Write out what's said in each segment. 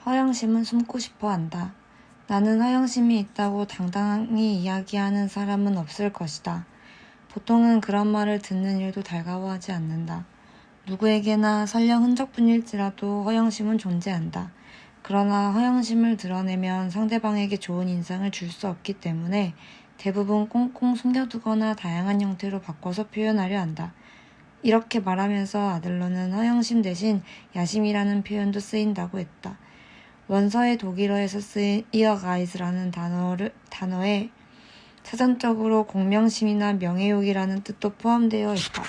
허영심은 숨고 싶어 한다. 나는 허영심이 있다고 당당히 이야기하는 사람은 없을 것이다. 보통은 그런 말을 듣는 일도 달가워하지 않는다. 누구에게나 설령 흔적뿐일지라도 허영심은 존재한다. 그러나 허영심을 드러내면 상대방에게 좋은 인상을 줄 수 없기 때문에 대부분 꽁꽁 숨겨두거나 다양한 형태로 바꿔서 표현하려 한다. 이렇게 말하면서 아들러는 허영심 대신 야심이라는 표현도 쓰인다고 했다. 원서의 독일어에서 쓰인 이어가이즈라는 단어에 사전적으로 공명심이나 명예욕이라는 뜻도 포함되어 있다.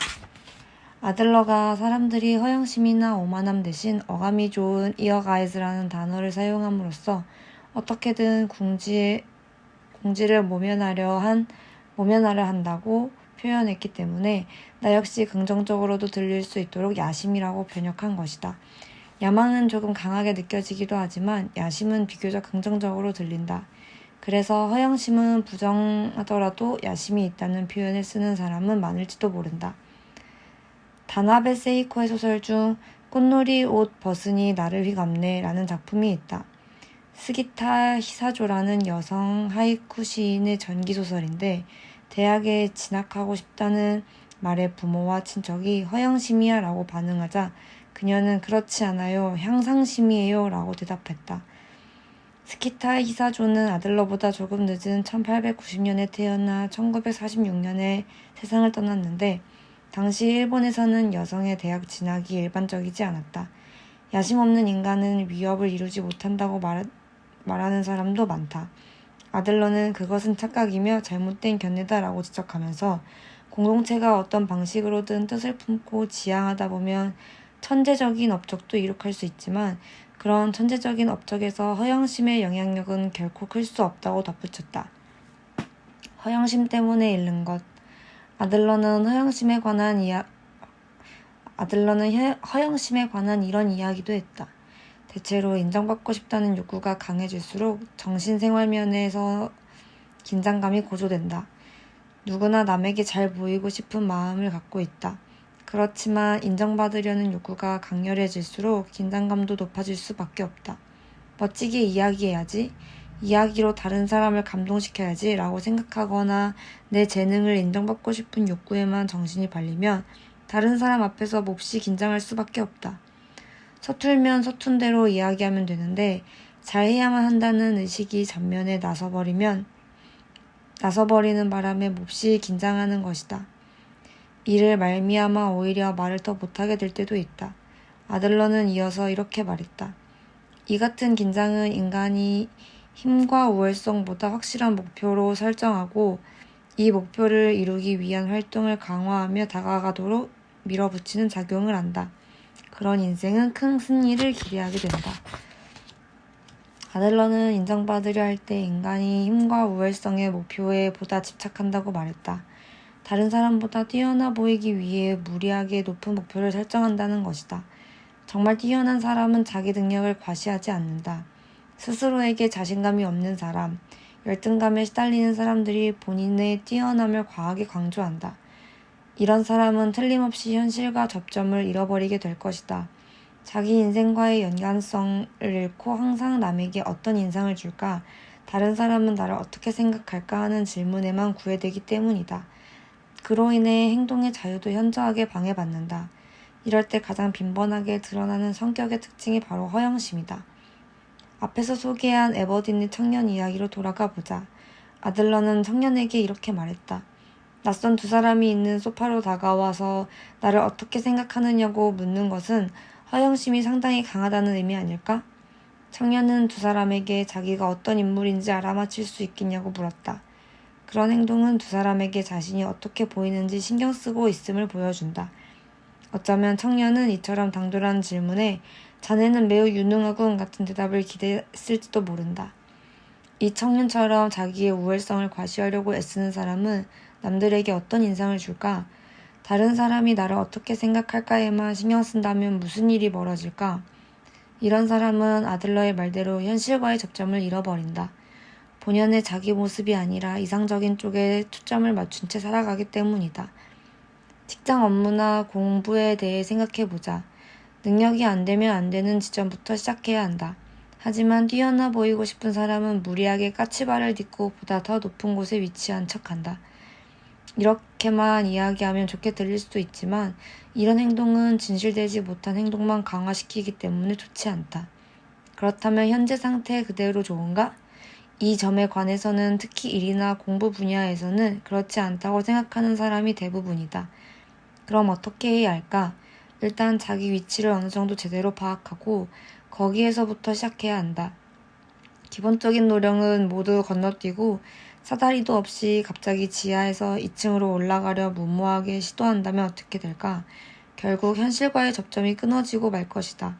아들러가 사람들이 허영심이나 오만함 대신 어감이 좋은 이어가이즈라는 단어를 사용함으로써 어떻게든 궁지를 모면하려 한다고 표현했기 때문에 나 역시 긍정적으로도 들릴 수 있도록 야심이라고 번역한 것이다. 야망은 조금 강하게 느껴지기도 하지만 야심은 비교적 긍정적으로 들린다. 그래서 허영심은 부정하더라도 야심이 있다는 표현을 쓰는 사람은 많을지도 모른다. 다나베 세이코의 소설 중 꽃놀이 옷 벗으니 나를 휘감네 라는 작품이 있다. 스기타 히사조라는 여성 하이쿠 시인의 전기소설인데 대학에 진학하고 싶다는 말에 부모와 친척이 허영심이야 라고 반응하자 그녀는 그렇지 않아요. 향상심이에요 라고 대답했다. 스키타 히사조는 아들러보다 조금 늦은 1890년에 태어나 1946년에 세상을 떠났는데 당시 일본에서는 여성의 대학 진학이 일반적이지 않았다. 야심 없는 인간은 위협을 이루지 못한다고 말하는 사람도 많다. 아들러는 그것은 착각이며 잘못된 견해다라고 지적하면서 공동체가 어떤 방식으로든 뜻을 품고 지향하다 보면 천재적인 업적도 이룩할 수 있지만 그런 천재적인 업적에서 허영심의 영향력은 결코 클 수 없다고 덧붙였다. 허영심 때문에 잃는 것. 아들러는 허영심에 관한 이런 이야기도 했다. 대체로 인정받고 싶다는 욕구가 강해질수록 정신생활 면에서 긴장감이 고조된다. 누구나 남에게 잘 보이고 싶은 마음을 갖고 있다. 그렇지만 인정받으려는 욕구가 강렬해질수록 긴장감도 높아질 수밖에 없다. 멋지게 이야기해야지, 이야기로 다른 사람을 감동시켜야지 라고 생각하거나 내 재능을 인정받고 싶은 욕구에만 정신이 발리면 다른 사람 앞에서 몹시 긴장할 수밖에 없다. 서툴면 서툰 대로 이야기하면 되는데 잘해야만 한다는 의식이 전면에 나서버리는 바람에 몹시 긴장하는 것이다. 이를 말미암아 오히려 말을 더 못하게 될 때도 있다. 아들러는 이어서 이렇게 말했다. 이 같은 긴장은 인간이 힘과 우월성보다 확실한 목표로 설정하고 이 목표를 이루기 위한 활동을 강화하며 다가가도록 밀어붙이는 작용을 한다. 그런 인생은 큰 승리를 기대하게 된다. 아들러는 인정받으려 할 때 인간이 힘과 우월성의 목표에 보다 집착한다고 말했다. 다른 사람보다 뛰어나 보이기 위해 무리하게 높은 목표를 설정한다는 것이다. 정말 뛰어난 사람은 자기 능력을 과시하지 않는다. 스스로에게 자신감이 없는 사람, 열등감에 시달리는 사람들이 본인의 뛰어남을 과하게 강조한다. 이런 사람은 틀림없이 현실과 접점을 잃어버리게 될 것이다. 자기 인생과의 연관성을 잃고 항상 남에게 어떤 인상을 줄까, 다른 사람은 나를 어떻게 생각할까 하는 질문에만 구애되기 때문이다. 그로 인해 행동의 자유도 현저하게 방해받는다. 이럴 때 가장 빈번하게 드러나는 성격의 특징이 바로 허영심이다. 앞에서 소개한 에버딘의 청년 이야기로 돌아가 보자. 아들러는 청년에게 이렇게 말했다. 낯선 두 사람이 있는 소파로 다가와서 나를 어떻게 생각하느냐고 묻는 것은 허영심이 상당히 강하다는 의미 아닐까? 청년은 두 사람에게 자기가 어떤 인물인지 알아맞힐 수 있겠냐고 물었다. 그런 행동은 두 사람에게 자신이 어떻게 보이는지 신경 쓰고 있음을 보여준다. 어쩌면 청년은 이처럼 당돌한 질문에 자네는 매우 유능하군 같은 대답을 기대했을지도 모른다. 이 청년처럼 자기의 우월성을 과시하려고 애쓰는 사람은 남들에게 어떤 인상을 줄까? 다른 사람이 나를 어떻게 생각할까에만 신경 쓴다면 무슨 일이 벌어질까? 이런 사람은 아들러의 말대로 현실과의 접점을 잃어버린다. 본연의 자기 모습이 아니라 이상적인 쪽에 초점을 맞춘 채 살아가기 때문이다. 직장 업무나 공부에 대해 생각해보자. 능력이 안 되면 안 되는 지점부터 시작해야 한다. 하지만 뛰어나 보이고 싶은 사람은 무리하게 까치발을 딛고 보다 더 높은 곳에 위치한 척한다. 이렇게만 이야기하면 좋게 들릴 수도 있지만 이런 행동은 진실되지 못한 행동만 강화시키기 때문에 좋지 않다. 그렇다면 현재 상태 그대로 좋은가? 이 점에 관해서는 특히 일이나 공부 분야에서는 그렇지 않다고 생각하는 사람이 대부분이다. 그럼 어떻게 해야 할까? 일단 자기 위치를 어느 정도 제대로 파악하고 거기에서부터 시작해야 한다. 기본적인 노력은 모두 건너뛰고 사다리도 없이 갑자기 지하에서 2층으로 올라가려 무모하게 시도한다면 어떻게 될까? 결국 현실과의 접점이 끊어지고 말 것이다.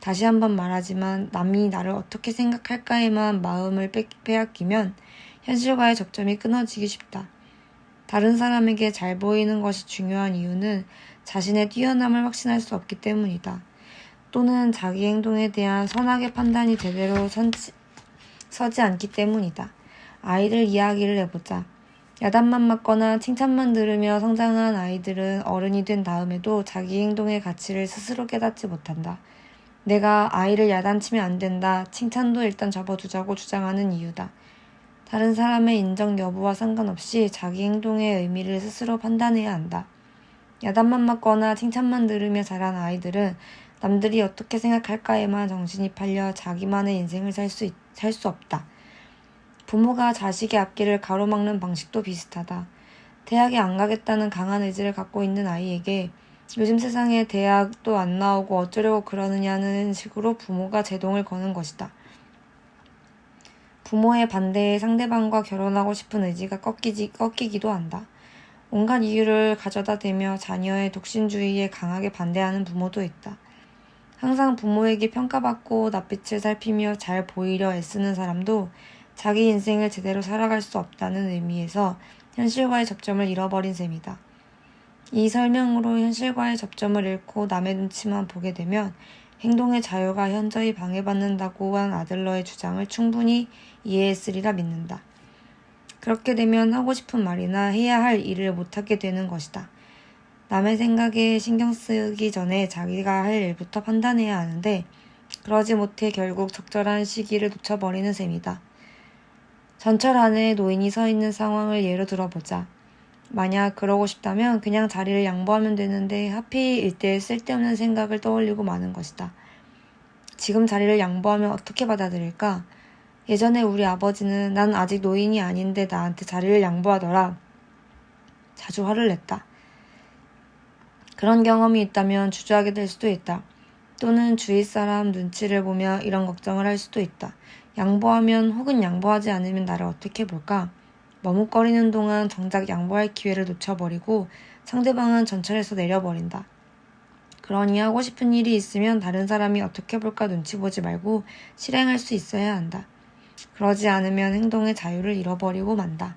다시 한번 말하지만 남이 나를 어떻게 생각할까에만 마음을 빼앗기면 현실과의 접점이 끊어지기 쉽다. 다른 사람에게 잘 보이는 것이 중요한 이유는 자신의 뛰어남을 확신할 수 없기 때문이다. 또는 자기 행동에 대한 선악의 판단이 제대로 서지 않기 때문이다. 아이들 이야기를 해보자. 야단만 맞거나 칭찬만 들으며 성장한 아이들은 어른이 된 다음에도 자기 행동의 가치를 스스로 깨닫지 못한다. 내가 아이를 야단치면 안 된다, 칭찬도 일단 접어두자고 주장하는 이유다. 다른 사람의 인정 여부와 상관없이 자기 행동의 의미를 스스로 판단해야 한다. 야단만 맞거나 칭찬만 들으며 자란 아이들은 남들이 어떻게 생각할까에만 정신이 팔려 자기만의 인생을 살 수 없다. 부모가 자식의 앞길을 가로막는 방식도 비슷하다. 대학에 안 가겠다는 강한 의지를 갖고 있는 아이에게 요즘 세상에 대학도 안 나오고 어쩌려고 그러느냐는 식으로 부모가 제동을 거는 것이다. 부모의 반대에 상대방과 결혼하고 싶은 의지가 꺾이기도 한다. 온갖 이유를 가져다 대며 자녀의 독신주의에 강하게 반대하는 부모도 있다. 항상 부모에게 평가받고 낯빛을 살피며 잘 보이려 애쓰는 사람도 자기 인생을 제대로 살아갈 수 없다는 의미에서 현실과의 접점을 잃어버린 셈이다. 이 설명으로 현실과의 접점을 잃고 남의 눈치만 보게 되면 행동의 자유가 현저히 방해받는다고 한 아들러의 주장을 충분히 이해했으리라 믿는다. 그렇게 되면 하고 싶은 말이나 해야 할 일을 못하게 되는 것이다. 남의 생각에 신경 쓰기 전에 자기가 할 일부터 판단해야 하는데 그러지 못해 결국 적절한 시기를 놓쳐버리는 셈이다. 전철 안에 노인이 서 있는 상황을 예로 들어보자. 만약 그러고 싶다면 그냥 자리를 양보하면 되는데 하필 이때 쓸데없는 생각을 떠올리고 마는 것이다. 지금 자리를 양보하면 어떻게 받아들일까? 예전에 우리 아버지는 난 아직 노인이 아닌데 나한테 자리를 양보하더라. 자주 화를 냈다. 그런 경험이 있다면 주저하게 될 수도 있다. 또는 주위 사람 눈치를 보며 이런 걱정을 할 수도 있다. 양보하면 혹은 양보하지 않으면 나를 어떻게 볼까? 머뭇거리는 동안 정작 양보할 기회를 놓쳐버리고 상대방은 전철에서 내려버린다. 그러니 하고 싶은 일이 있으면 다른 사람이 어떻게 볼까 눈치 보지 말고 실행할 수 있어야 한다. 그러지 않으면 행동의 자유를 잃어버리고 만다.